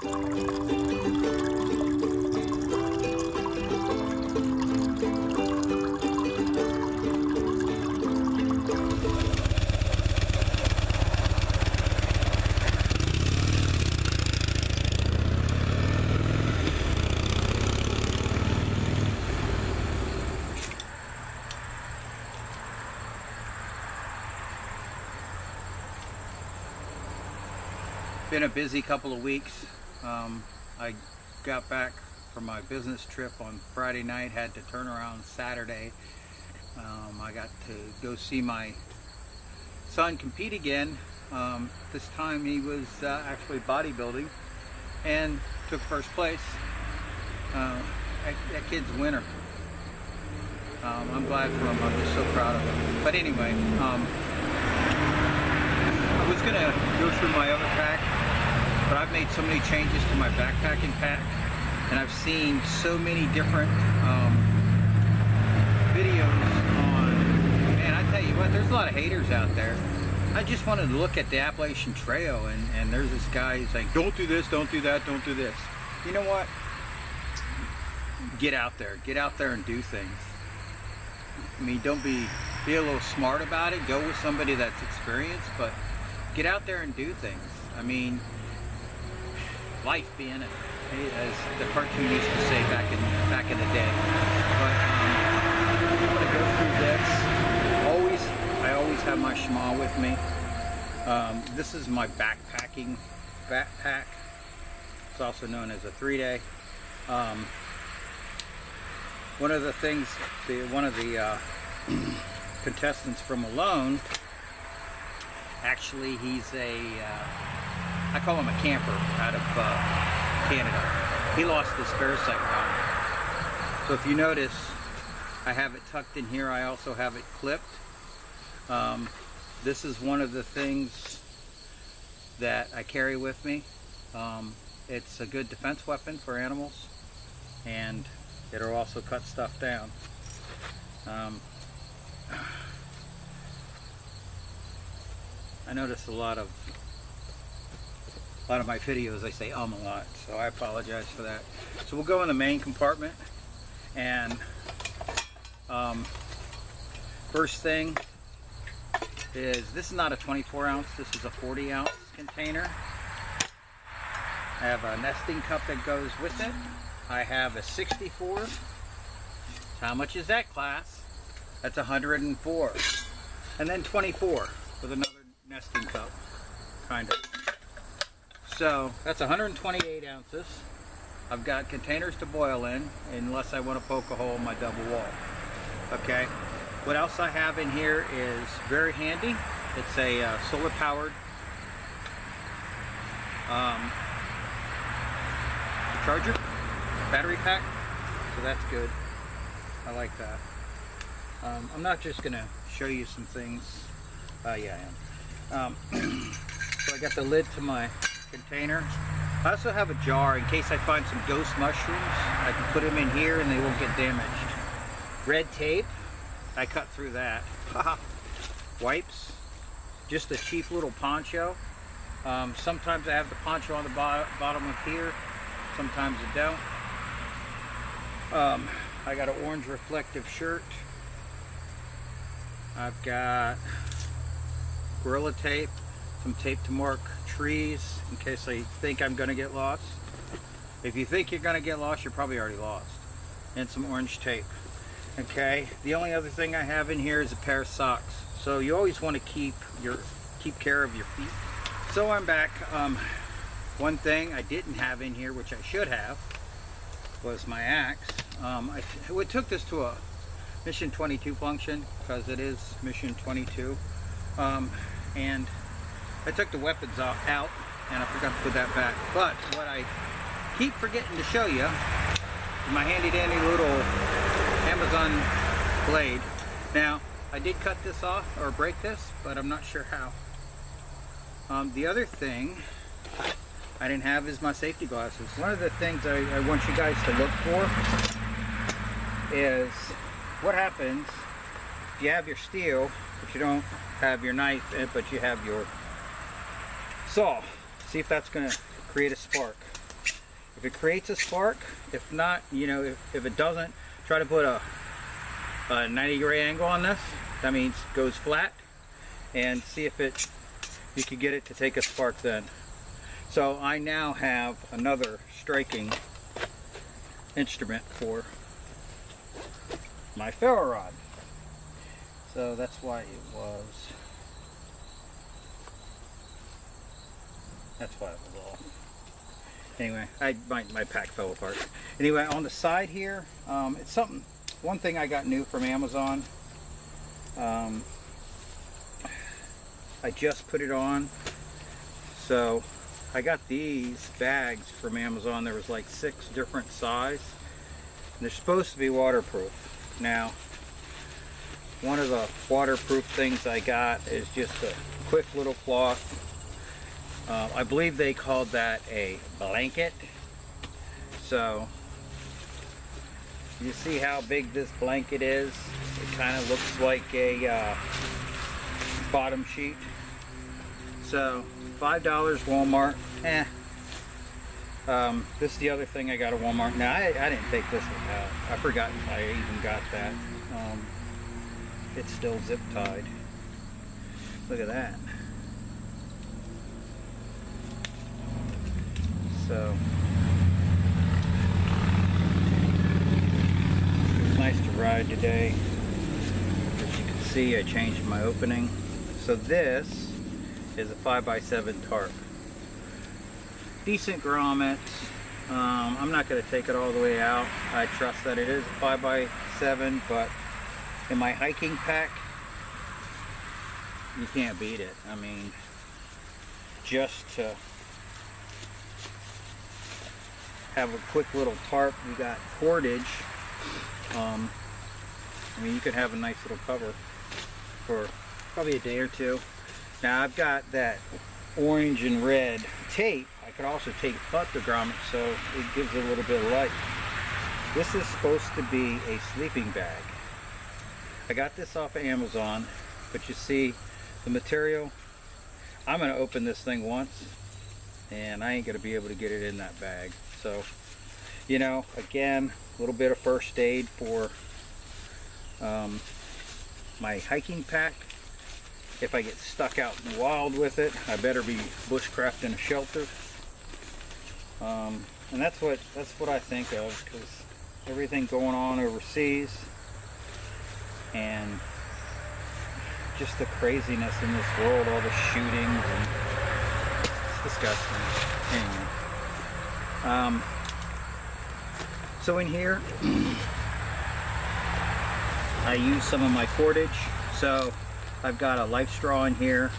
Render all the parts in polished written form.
Been a busy couple of weeks. I got back from my business trip on Friday night, had to turn around Saturday. I got to go see my son compete again. This time he was actually bodybuilding and took first place. That kid's a winner. I'm glad for him. I'm just so proud of him. But anyway, I was gonna go through my other pack, but I've made so many changes to my backpacking pack, and I've seen so many different videos on, man, I tell you what, there's a lot of haters out there. I just wanted to look at the Appalachian Trail, and there's this guy who's like, don't do this, don't do that, don't do this. You know what? Get out there and do things. I mean, don't be a little smart about it. Go with somebody that's experienced, but get out there and do things. I mean, life being it, as the cartoon used to say back in the day. But I'm gonna go through this. I always have my schma with me. This is my backpacking backpack. It's also known as a 3-day. One of the things, one of the contestants from Alone, actually he's I call him a camper out of Canada. He lost his parasite round. So if you notice, I have it tucked in here. I also have it clipped. This is one of the things that I carry with me. It's a good defense weapon for animals, and it'll also cut stuff down. I notice a lot of my videos I say a lot, so I apologize for that. So we'll go in the main compartment, and first thing is, this is not a 24 ounce, this is a 40 ounce container. I have a nesting cup that goes with it. I have a 64. How much is that, class? That's 104. And then 24 with another nesting cup, kind of. So that's 128 ounces. I've got containers to boil in, unless I want to poke a hole in my double wall. Okay. What else I have in here is very handy. It's a solar powered charger, battery pack. So that's good. I like that. I'm not just gonna show you some things. Yeah, I am. So I got the lid to my container. I also have a jar in case I find some ghost mushrooms. I can put them in here and they won't get damaged. Red tape. I cut through that. Wipes. Just a cheap little poncho. Sometimes I have the poncho on the bottom of here. Sometimes I don't. I got an orange reflective shirt. I've got Gorilla Tape, some tape to mark trees in case I think I'm going to get lost. If you think you're going to get lost, you're probably already lost. And some orange tape. Okay, the only other thing I have in here is a pair of socks. So you always want to keep care of your feet. So I'm back. One thing I didn't have in here, which I should have, was my axe. I took this to a Mission 22 function, because it is Mission 22. And I took the weapons out and I forgot to put that back. But what I keep forgetting to show you is my handy dandy little Amazon blade. Now, I did cut this off or break this, but I'm not sure how. The other thing I didn't have is my safety glasses. One of the things I want you guys to look for is what happens if you have your steel, but you don't have your knife, but you have your saw. See if that's going to create a spark. If it creates a spark, if not, you know, if it doesn't, try to put a 90-degree angle on this. That means goes flat, and see if you can get it to take a spark then. So I now have another striking instrument for my ferro rod. So that's why it was off. Anyway, my pack fell apart. Anyway, on the side here, it's one thing I got new from Amazon. I just put it on. So I got these bags from Amazon. There was like 6 different sizes. They're supposed to be waterproof. Now, one of the waterproof things I got is just a quick little cloth. I believe they called that a blanket. So you see how big this blanket is? It kind of looks like a bottom sheet. So $5 Walmart. This is the other thing I got at Walmart. Now I didn't take this out. I forgot I even got that. It's still zip tied. Look at that. So it's nice to ride today. As you can see, I changed my opening. So this is a 5x7 tarp. Decent grommets. I'm not going to take it all the way out. I trust that it is a 5x7, but in my hiking pack, you can't beat it. I mean, just to have a quick little tarp. We got Cordage. I mean, you could have a nice little cover for probably a day or two. Now I've got that orange and red tape. I could also cut the grommet so it gives a little bit of light. This is supposed to be a sleeping bag. I got this off of Amazon, but you see the material. I'm going to open this thing once, and I ain't going to be able to get it in that bag. So, you know, again, a little bit of first aid for my hiking pack. If I get stuck out in the wild with it, I better be bushcrafting a shelter. And that's what I think of, because everything going on overseas and just the craziness in this world, all the shootings, and it's disgusting. Anyway, so in here I use some of my cordage. So I've got a life straw in here.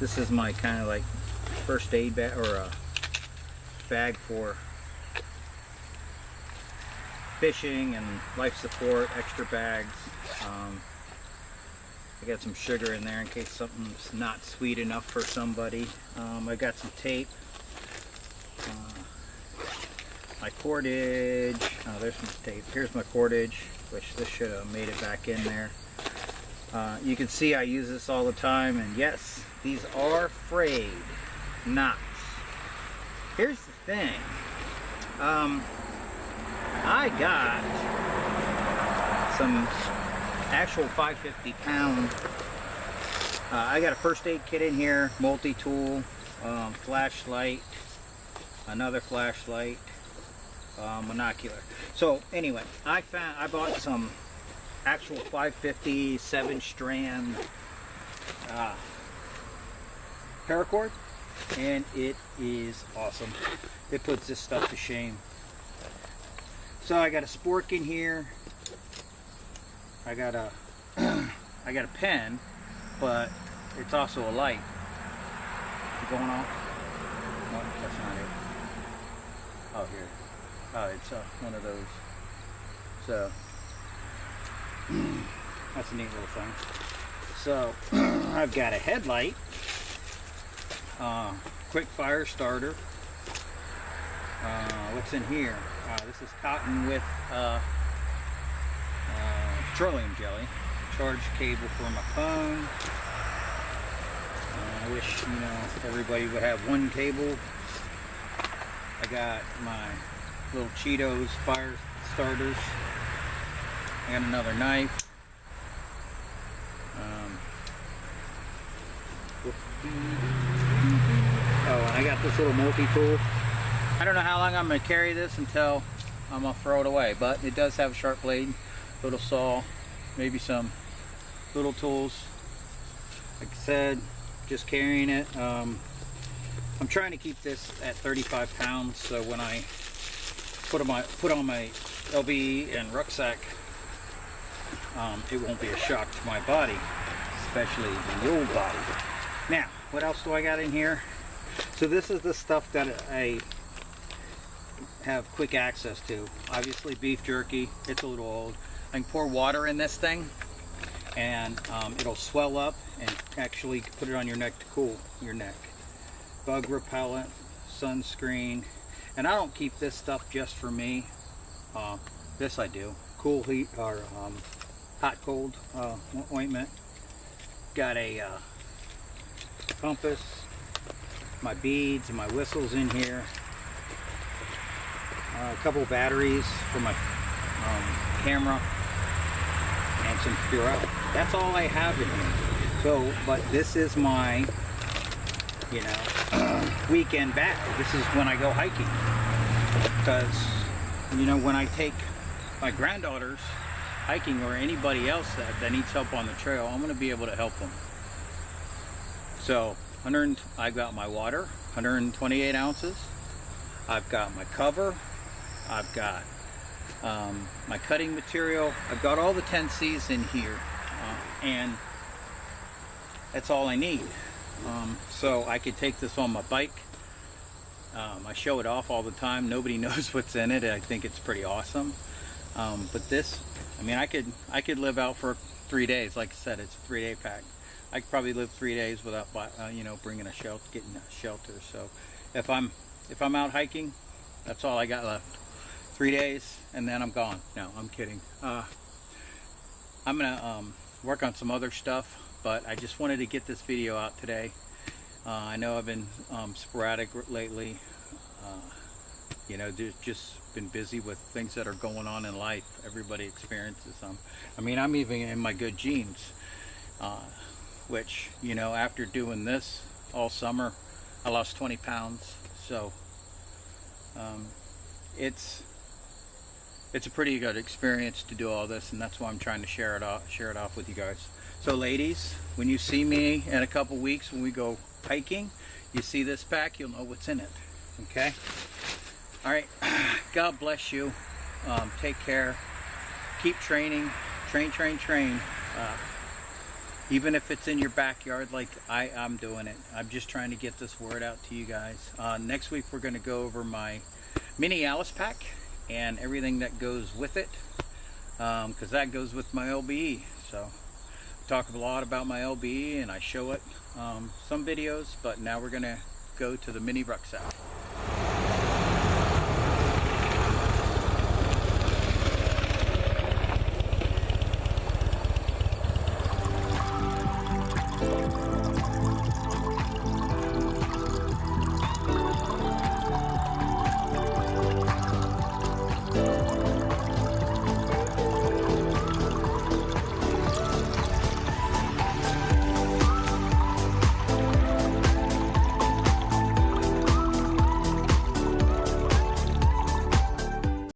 This is my kind of like first aid bag, or a bag for fishing and life support, extra bags. I got some sugar in there in case something's not sweet enough for somebody. I got some tape. My cordage. Oh, there's some tape. Here's my cordage, which this should have made it back in there. You can see I use this all the time, and yes, these are frayed knots. Here's the thing. I got some actual 550 pound. I got a first aid kit in here, multi-tool, flashlight, another flashlight, monocular. So anyway, I bought some actual 550 7-strand paracord, and it is awesome. It puts this stuff to shame. So I got a spork in here. I got a pen, but it's also a light. Is it going off? No, that's not it. Oh, here. Oh, it's one of those. So that's a neat little thing. So I've got a headlight, quick fire starter. What's in here? This is cotton with petroleum jelly. Charge cable for my phone. I wish, you know, everybody would have one cable. I got my little Cheetos fire starters. I got another knife. Oh, and I got this little multi-tool. I don't know how long I'm going to carry this until I'm going to throw it away, but it does have a sharp blade, little saw, maybe some little tools. Like I said, just carrying it. I'm trying to keep this at 35 pounds, so when I put on my LBE and rucksack, it won't be a shock to my body, especially the old body. Now, what else do I got in here? So this is the stuff that I have quick access to. Obviously beef jerky, it's a little old. I can pour water in this thing and it'll swell up and actually put it on your neck to cool your neck. Bug repellent, sunscreen, and I don't keep this stuff just for me. This I do. Cool heat or hot cold ointment. Got a compass, my beads and my whistles in here. A couple batteries for my camera and some Purell. That's all I have in here. So, but this is my, you know, weekend bag. This is when I go hiking. Because, you know, when I take my granddaughters hiking or anybody else that needs help on the trail, I'm going to be able to help them. So, I've got my water, 128 ounces. I've got my cover. I've got my cutting material. I've got all the 10Cs in here, and that's all I need. So I could take this on my bike. I show it off all the time. Nobody knows what's in it. I think it's pretty awesome. But this, I mean, I could live out for 3 days. Like I said, it's a 3-day pack. I could probably live 3 days without, you know, bringing a shelter, getting a shelter. So if I'm out hiking, that's all I got left. 3 days, and then I'm gone. No, I'm kidding. I'm gonna work on some other stuff, but I just wanted to get this video out today. I know I've been sporadic lately. You know, just been busy with things that are going on in life. Everybody experiences them. I mean, I'm even in my good jeans, which, you know, after doing this all summer, I lost 20 pounds. So it's a pretty good experience to do all this, and that's why I'm trying to share it off with you guys. So ladies, when you see me in a couple weeks when we go hiking, you see this pack, you'll know what's in it. Okay? All right. God bless you. Take care. Keep training. Train. Even if it's in your backyard like I'm doing it. I'm just trying to get this word out to you guys. Next week we're going to go over my mini Alice pack and everything that goes with it, because that goes with my LBE. So I talk a lot about my LBE and I show it some videos, but now we're going to go to the mini rucksack.